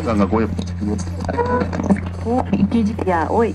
Ganga Goya. Oh, ya, oi.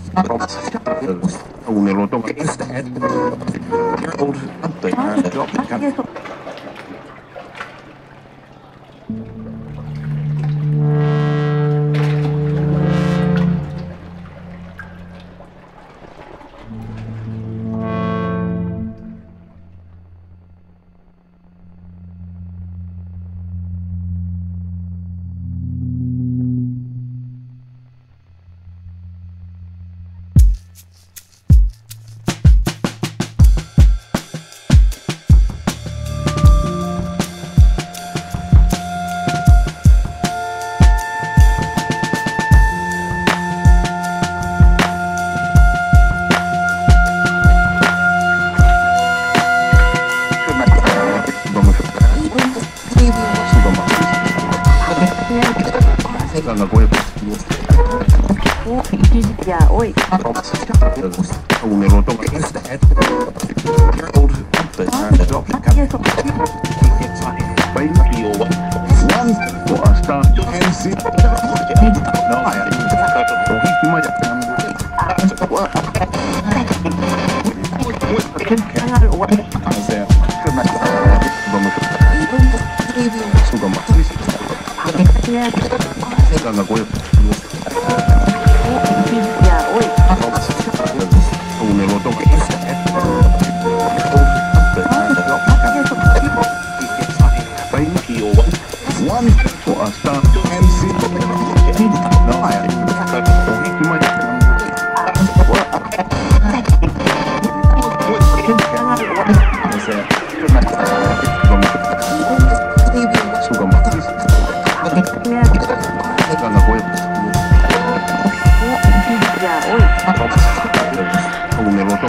Un eloto. Ganga Goya. Oh, ya, oi. Un eloto. Ganga Goya. Ya, oi. Un eloto. One for a star. Ya, oi. Un eloto.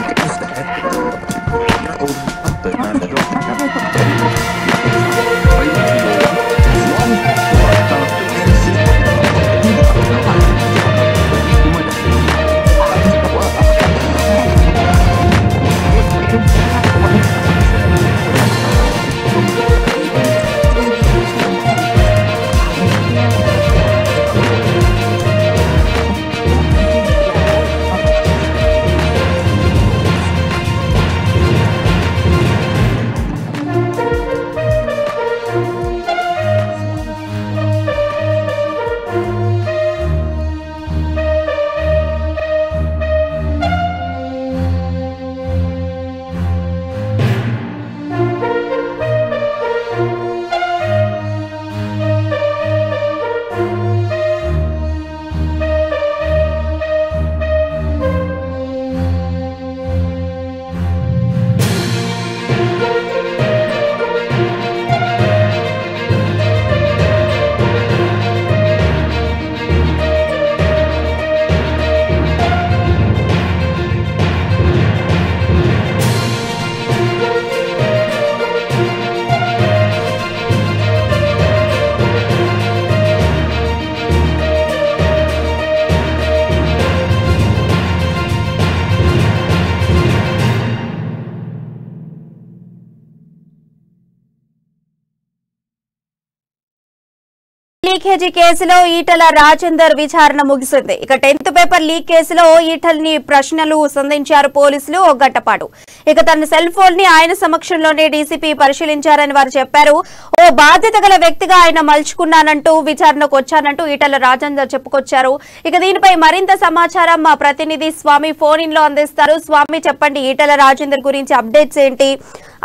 Leakage కేసులో ఈటల రాజేందర్ విచారణ ముగిసింది. ఇక 10th paper leak కేసులో ఈటల్ని ప్రశ్నలు సంధించారు పోలీసులు ఒక గంటపాటు. ఇక తన సెల్ ఫోన్ ని ఆయన సమక్షంలోనే డీసీపీ పరిశీలించారని వారు చెప్పారు. ఓ బాధ్యత గల వ్యక్తిగా ఆయన మలుచుకున్నానంటూ విచారణకు వచ్చానంటూ ఈటల రాజేందర్ చెప్పుకొచ్చారు. ఇక దీనిపై మరింత సమాచారం మా ప్రతినిధి స్వామి ఫోన్ ఇన్ లో అందిస్తారు. స్వామి, చెప్పండి, ఈటల రాజేందర్ గురించి అప్డేట్స్ ఏంటి?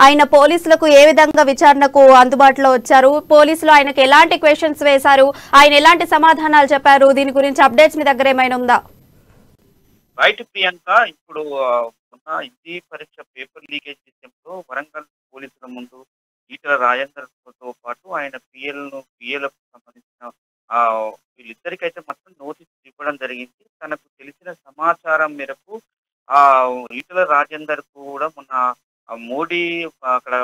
ఆయన పోలీసులకు ఏ విధంగా విచారణకు అందుబాటులో వచ్చారు? పోలీసులు ఆయనకు ఎలాంటి క్వశ్చన్స్ వేశారు? ఆయన ఎలాంటి సమాధానాలు చెప్పారు? దీని గురించి అప్డేట్స్ మీ దగ్గర ఏమైనా ఉందా? రైట్ ప్రియాంక, ఇప్పుడు ఉన్న హిందీ పరీక్ష పేపర్ లీకేజ్ విషయంలో వరంగల్ పోలీసుల ముందు ఈటల రాజేందర్ తో పాటు ఆయన పిఎలకు సంబంధించిన వీళ్ళిద్దరికైతే మొత్తం నోటీస్ ఇవ్వడం జరిగింది. తనకు తెలిసిన సమాచారం మేరకు ఈటల రాజేందర్ కూడా మొన్న మోడీ అక్కడ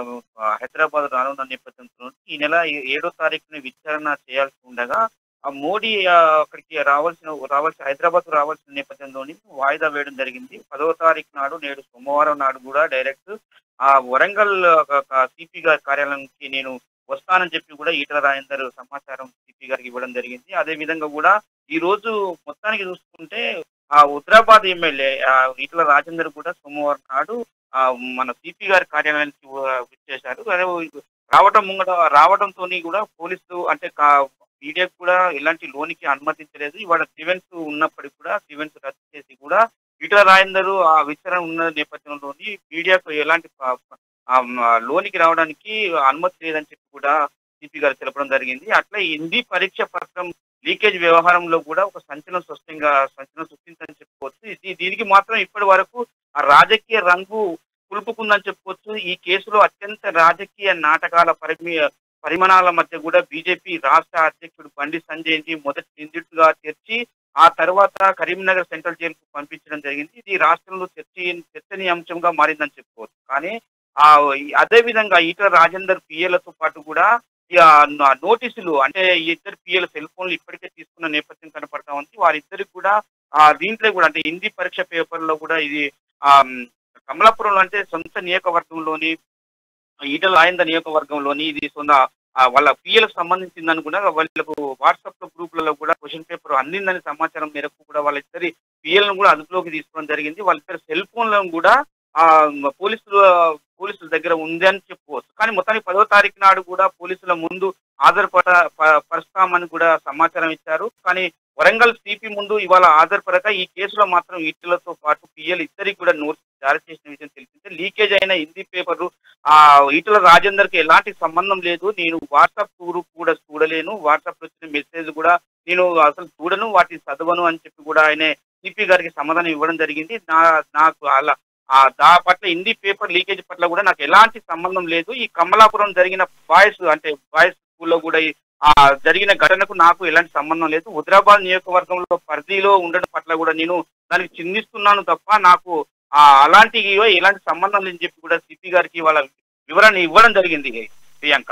హైదరాబాద్ రానున్న నేపథ్యంలో ఈ నెల 7వ తారీఖున విచారణ చేయాల్సి ఉండగా మోడీ అక్కడికి హైదరాబాద్ రావాల్సిన నేపథ్యంలోని వాయిదా వేయడం జరిగింది. 10వ తారీఖు నాడు, నేడు సోమవారం నాడు కూడా డైరెక్ట్ వరంగల్ సిపి గారి కార్యాలయానికి నేను వస్తానని చెప్పి కూడా ఈటల రాజేందర్ సమాచారం సిపి గారికి ఇవ్వడం జరిగింది. అదే విధంగా కూడా ఈ రోజు మొత్తానికి చూసుకుంటే ఆ హుజరాబాద్ ఎమ్మెల్యే ఈటల రాజేందర్ కూడా సోమవారం నాడు మన సిపి గారి కార్యాలయానికి విచ్చేశారు. అదే రావడంతోని కూడా పోలీసులు అంటే మీడియాకు కూడా ఎలాంటి లోనికి అనుమతించలేదు. ఇవాళ క్లియరెన్స్ ఉన్నప్పటికీ కూడా క్లియరెన్స్ రద్దు చేసి కూడా ఈటల రాజేందర్ ఆ విచారణ ఉన్న నేపథ్యంలోని మీడియాకు ఎలాంటి లోనికి రావడానికి అనుమతి లేదని చెప్పి కూడా సిపి గారు తెలపడం జరిగింది. అట్లా హిందీ పరీక్ష పత్రం లీకేజ్ వ్యవహారంలో కూడా ఒక సంచలనం సృష్టించని చెప్పుకోవచ్చు. దీనికి మాత్రం ఇప్పటి వరకు ఆ రాజకీయ రంగు పులుపుకుందని చెప్పుకోవచ్చు. ఈ కేసులో అత్యంత రాజకీయ నాటకాల పరిమాణాల మధ్య కూడా బీజేపీ రాష్ట్ర అధ్యక్షుడు బండి సంజయ్ని మొదటి నిందితుడిగా చేర్చి ఆ తర్వాత కరీంనగర్ సెంట్రల్ జైలుకు పంపించడం జరిగింది. ఇది రాష్ట్రంలో చర్చనీయాంశంగా మారిందని చెప్పుకోవచ్చు. కానీ అదే విధంగా ఈటల రాజేందర్ పిఏలతో పాటు కూడా నోటీసులు అంటే ఈ ఇద్దరు పిఏల సెల్ ఫోన్లు ఇప్పటికే తీసుకున్న నేపథ్యం కనపడతా ఉంది. వారిద్దరికి కూడా దీంట్లో కూడా అంటే హిందీ పరీక్ష పేపర్లో కూడా ఇది కమలాపురంలో అంటే సొంత నియోజకవర్గంలోని ఈటల రాజేందర్ నియోజకవర్గంలోని ఇది వాళ్ళ పిఏలకు సంబంధించిందని కూడా వాళ్ళకు వాట్సాప్ లో గ్రూపులలో కూడా క్వశ్చన్ పేపర్ అందిందని సమాచారం మేరకు కూడా వాళ్ళిద్దరి పిఏలను కూడా అదుపులోకి తీసుకోవడం జరిగింది. వాళ్ళిద్దరి సెల్ ఫోన్లను కూడా పోలీసుల దగ్గర ఉంది అని చెప్పుకోవచ్చు. కానీ మొత్తానికి 10వ తారీఖు నాడు కూడా పోలీసుల ముందు హాజరుపరుస్తామని కూడా సమాచారం ఇచ్చారు. కానీ వరంగల్ సిపి ముందు ఇవాళ హాజరుపడక ఈ కేసులో మాత్రం ఈటలతో పాటు పిఎల్ ఇద్దరికి కూడా నోటీసు జారీ చేసిన విషయం తెలిసిందే. లీకేజ్ అయిన హిందీ పేపర్ ఈటల రాజేందర్ కి ఎలాంటి సంబంధం లేదు. నేను వాట్సాప్ గ్రూప్ కూడా చూడలేను, వాట్సాప్ లో వచ్చిన మెసేజ్ కూడా నేను అసలు చూడను, వాటిని చదవను అని చెప్పి కూడా ఆయన సిపి గారికి సమాధానం ఇవ్వడం జరిగింది. నాకు అలా పట్ల హిందీ పేపర్ లీకేజ్ పట్ల కూడా నాకు ఎలాంటి సంబంధం లేదు. ఈ కమలాపురం జరిగిన బాయ్స్ స్కూల్లో కూడా జరిగిన ఘటనకు నాకు ఎలాంటి సంబంధం లేదు. హుజరాబాద్ నియోజకవర్గంలో పరిధిలో ఉండడం పట్ల కూడా నేను దానికి చిందిస్తున్నాను తప్ప నాకు అలాంటి ఎలాంటి సంబంధం లేదని చెప్పి కూడా సిపి గారికి వాళ్ళ వివరణ ఇవ్వడం జరిగింది. ప్రియాంక,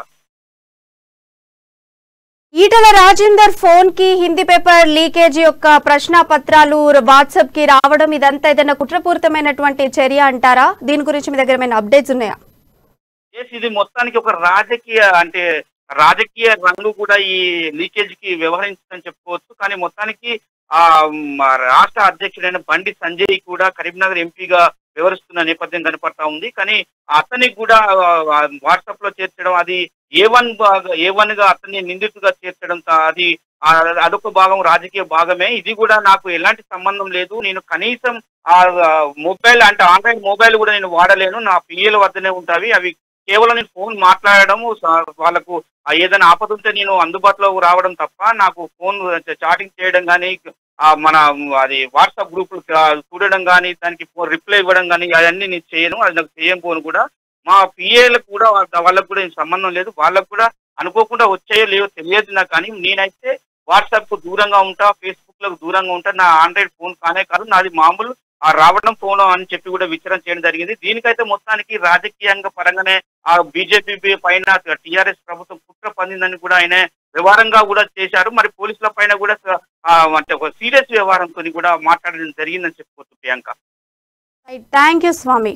ఈటల రాజేందర్ ఫోన్ కి హిందీ పేపర్ లీకేజ్ యొక్క ప్రశ్న పత్రాలు వాట్సాప్ కి రావడం ఇదంతా ఏదైనా కుట్రపూరితమైనటువంటి చర్య అంటారా? దీని గురించి మీ దగ్గర ఏమైనా అప్డేట్స్ ఉన్నాయా? ఇది మొత్తానికి ఒక రాజకీయ రంగు కూడా ఈ లీకేజ్ కి వ్యవహరించిందని చెప్పుకోవచ్చు. కానీ మొత్తానికి రాష్ట్ర అధ్యక్షుడైన బండి సంజయ్ కూడా కరీంనగర్ ఎంపీగా వ్యవహరిస్తున్న నేపథ్యం కనపడతా ఉంది. కానీ అతనికి కూడా వాట్సాప్ లో చేర్చడం, అది A1 గా అతన్ని నిందితుగా చేర్చడం, అదొక భాగం, రాజకీయ భాగమే. ఇది కూడా నాకు ఎలాంటి సంబంధం లేదు. నేను కనీసం మొబైల్ అంటే ఆండ్రాయిడ్ మొబైల్ కూడా నేను వాడలేను. నా పిఏల వద్దనే ఉంటాయి అవి. కేవలం నేను ఫోన్ మాట్లాడము, వాళ్ళకు ఏదైనా ఆపద ఉంటే నేను అందుబాటులో రావడం తప్ప నాకు ఫోన్ చాటింగ్ చేయడం కానీ అది వాట్సాప్ గ్రూపులు చూడడం కానీ దానికి రిప్లై ఇవ్వడం కానీ అవన్నీ నేను చేయను. అది నాకు చేయకపోను కూడా. మా పిఏలకు కూడా వాళ్ళకు కూడా సంబంధం లేదు. వాళ్ళకు కూడా అనుకోకుండా వచ్చాయో లేవో తెలియదు నాకు. కానీ నేనైతే వాట్సాప్ కు దూరంగా ఉంటా, ఫేస్బుక్ లకు దూరంగా ఉంటా. నా ఆండ్రాయిడ్ ఫోన్ కానే కాదు, నాది మామూలు రావడం ఫోన్ అని చెప్పి కూడా విచారణ చేయడం జరిగింది. దీనికైతే మొత్తానికి రాజకీయంగా పరంగానే బీజేపీ పైన టీఆర్ఎస్ ప్రభుత్వం కుట్ర పందిందని కూడా ఆయన వ్యవహారంగా కూడా చేశారు. మరి పోలీసుల పైన కూడా అంటే ఒక సీరియస్ వ్యవహారంతో కూడా మాట్లాడడం జరిగిందని చెప్పుకోవచ్చు. Priyanka, thank you Swamy.